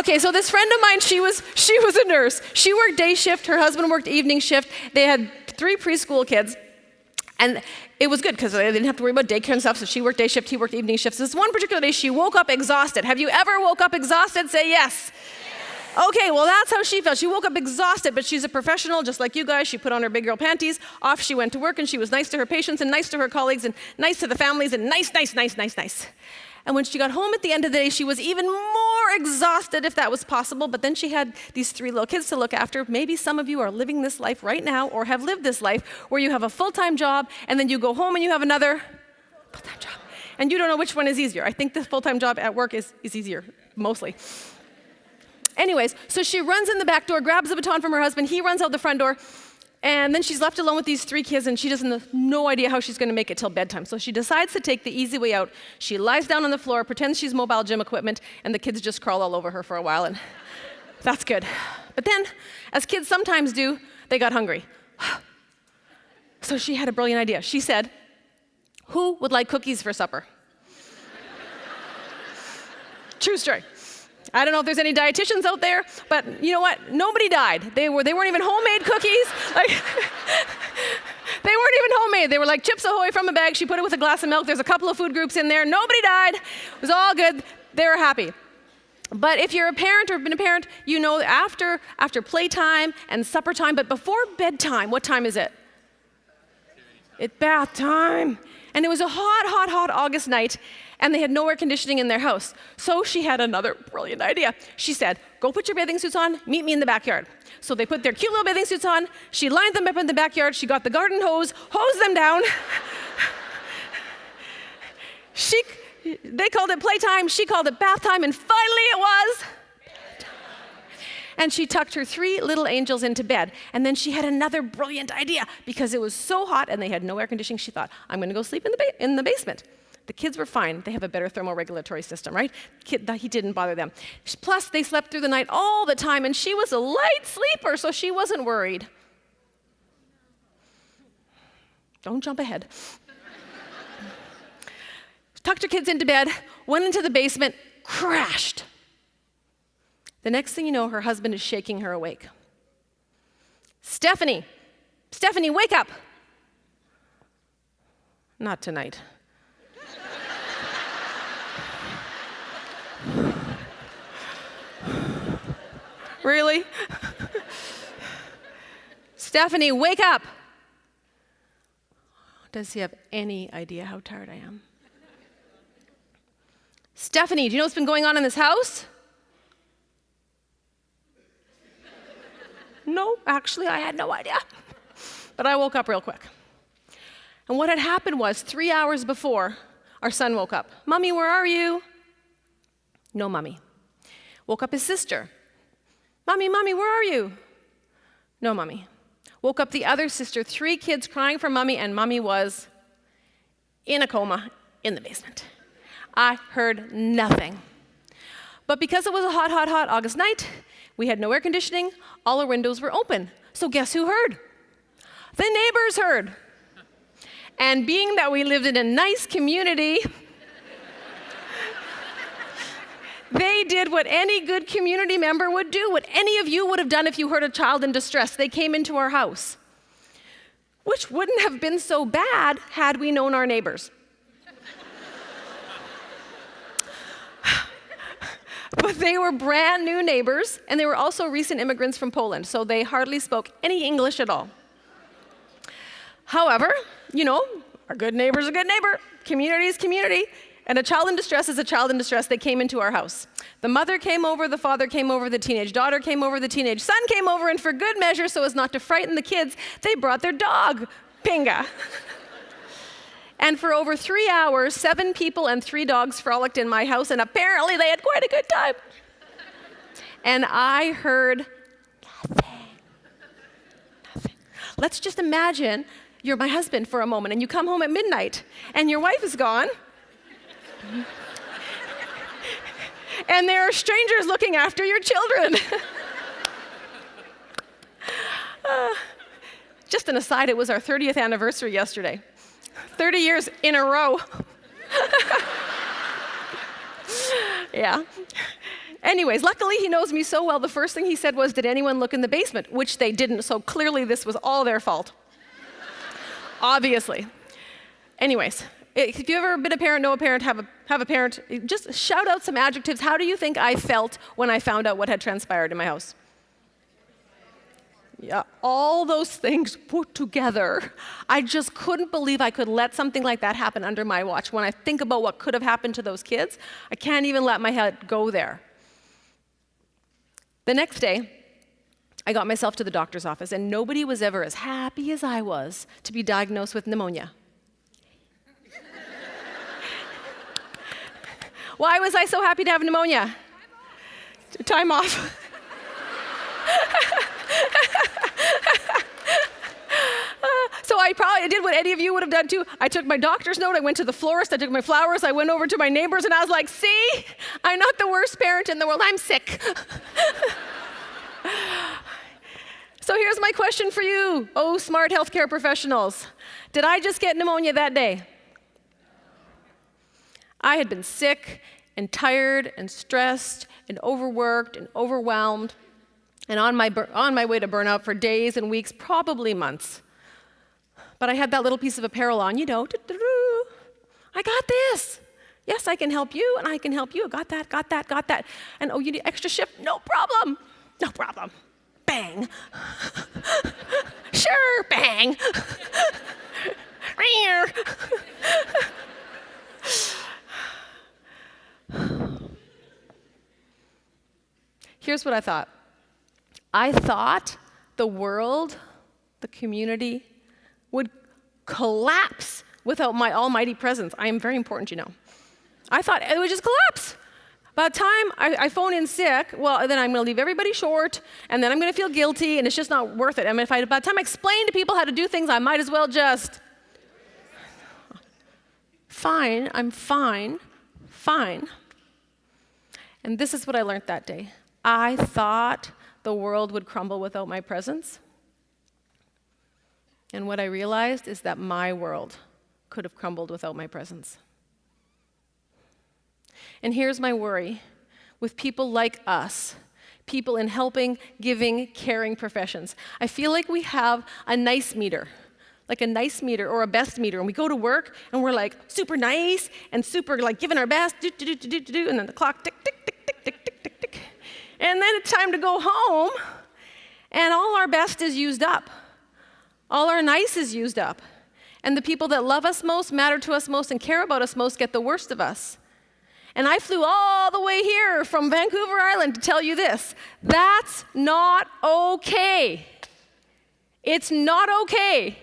Okay, so this friend of mine, she was a nurse. She worked day shift, her husband worked evening shift. They had 3 preschool kids. And it was good because they didn't have to worry about daycare and stuff, so she worked day shift, he worked evening shifts. This one particular day, she woke up exhausted. Have you ever woke up exhausted? Say yes. Okay, well, that's how she felt. She woke up exhausted, but she's a professional, just like you guys. She put on her big girl panties. Off she went to work, and she was nice to her patients and nice to her colleagues and nice to the families and nice. And when she got home at the end of the day, she was even more exhausted, if that was possible. But then she had these 3 little kids to look after. Maybe some of you are living this life right now or have lived this life where you have a full-time job, and then you go home and you have another full-time job. And you don't know which one is easier. I think the full-time job at work is easier, mostly. Anyways, so she runs in the back door, grabs the baton from her husband, he runs out the front door, and then she's left alone with these 3 kids, and she doesn't have no idea how she's gonna make it till bedtime. So she decides to take the easy way out. She lies down on the floor, pretends she's mobile gym equipment, and the kids just crawl all over her for a while, and that's good. But then, as kids sometimes do, they got hungry. So she had a brilliant idea. She said, "Who would like cookies for supper?" True story. I don't know if there's any dietitians out there, but you know what? Nobody died. They weren't even homemade cookies. Like, they weren't even homemade. They were like Chips Ahoy from a bag. She put it with a glass of milk. There's a couple of food groups in there. Nobody died. It was all good. They were happy. But if you're a parent or have been a parent, you know after playtime and supper time, but before bedtime, what time is it? It's bath time. And it was a hot August night, and they had no air conditioning in their house. So she had another brilliant idea. She said, "Go put your bathing suits on, meet me in the backyard." So they put their cute little bathing suits on. She lined them up in the backyard. She got the garden hose, hosed them down. They called it playtime. She called it bath time, and finally it was bedtime. And she tucked her 3 little angels into bed. And then she had another brilliant idea. Because it was so hot and they had no air conditioning, she thought, "I'm going to go sleep in the basement." The kids were fine. They have a better thermoregulatory system, right? He didn't bother them. Plus, they slept through the night all the time, and she was a light sleeper, so she wasn't worried. Don't jump ahead. Tucked her kids into bed, went into the basement, crashed. The next thing you know, her husband is shaking her awake. Stephanie, wake up." "Not tonight." Really? "Stephanie, wake up." Does he have any idea how tired I am? "Stephanie, do you know what's been going on in this house?" No, actually, I had no idea. But I woke up real quick. And what had happened was 3 hours before, our son woke up. "Mommy, where are you?" No mommy. Woke up his sister. "Mommy, where are you?" No mommy. Woke up the other sister, 3 kids crying for mommy, and mommy was in a coma in the basement. I heard nothing. But because it was a hot August night, we had no air conditioning, all our windows were open. So guess who heard? The neighbors heard. And being that we lived in a nice community, they did what any good community member would do, what any of you would have done if you heard a child in distress. They came into our house, which wouldn't have been so bad had we known our neighbors. But they were brand new neighbors, and they were also recent immigrants from Poland, so they hardly spoke any English at all. However, you know, a good neighbor's a good neighbor, community is community, and a child in distress is a child in distress. They came into our house. The mother came over, the father came over, the teenage daughter came over, the teenage son came over, and for good measure, so as not to frighten the kids, they brought their dog, Pinga. And for over 3 hours, 7 people and 3 dogs frolicked in my house, and apparently they had quite a good time. And I heard nothing. Let's just imagine you're my husband for a moment, and you come home at midnight, and your wife is gone. And there are strangers looking after your children. Just an aside, it was our 30th anniversary yesterday. 30 years in a row. Yeah. Anyways, luckily he knows me so well, the first thing he said was, did anyone look in the basement? Which they didn't, so clearly this was all their fault. Obviously. Anyways, if you've ever been a parent, know a parent, have a parent, just shout out some adjectives. How do you think I felt when I found out what had transpired in my house? Yeah, all those things put together. I just couldn't believe I could let something like that happen under my watch. When I think about what could have happened to those kids, I can't even let my head go there. The next day, I got myself to the doctor's office, and nobody was ever as happy as I was to be diagnosed with pneumonia. Why was I so happy to have pneumonia? Time off. So I did what any of you would have done too. I took my doctor's note, I went to the florist, I took my flowers, I went over to my neighbors, and I was like, see, I'm not the worst parent in the world, I'm sick. So here's my question for you, oh smart healthcare professionals. Did I just get pneumonia that day? I had been sick and tired and stressed and overworked and overwhelmed and on my way to burnout for days and weeks, probably months. But I had that little piece of apparel on, I got this. Yes, I can help you, and I can help you. Got that. And oh, you need extra shift? No problem. Bang. Sure, bang. Here's what I thought. I thought the world, the community, would collapse without my almighty presence. I am very important, you know. I thought it would just collapse. By the time I phone in sick, well, then I'm going to leave everybody short, and then I'm going to feel guilty, and it's just not worth it. I mean, by the time I explain to people how to do things, I might as well just... Fine, I'm fine. And this is what I learned that day. I thought the world would crumble without my presence. And what I realized is that my world could have crumbled without my presence. And here's my worry with people like us, people in helping, giving, caring professions. I feel like we have a nice meter, like a nice meter or a best meter, and we go to work and we're like super nice and super like giving our best, and then the clock tick, tick, tick, tick, tick, tick, tick, tick. And then it's time to go home, and all our best is used up. All our nice is used up. And the people that love us most, matter to us most, and care about us most get the worst of us. And I flew all the way here from Vancouver Island to tell you this. That's not okay. It's not okay.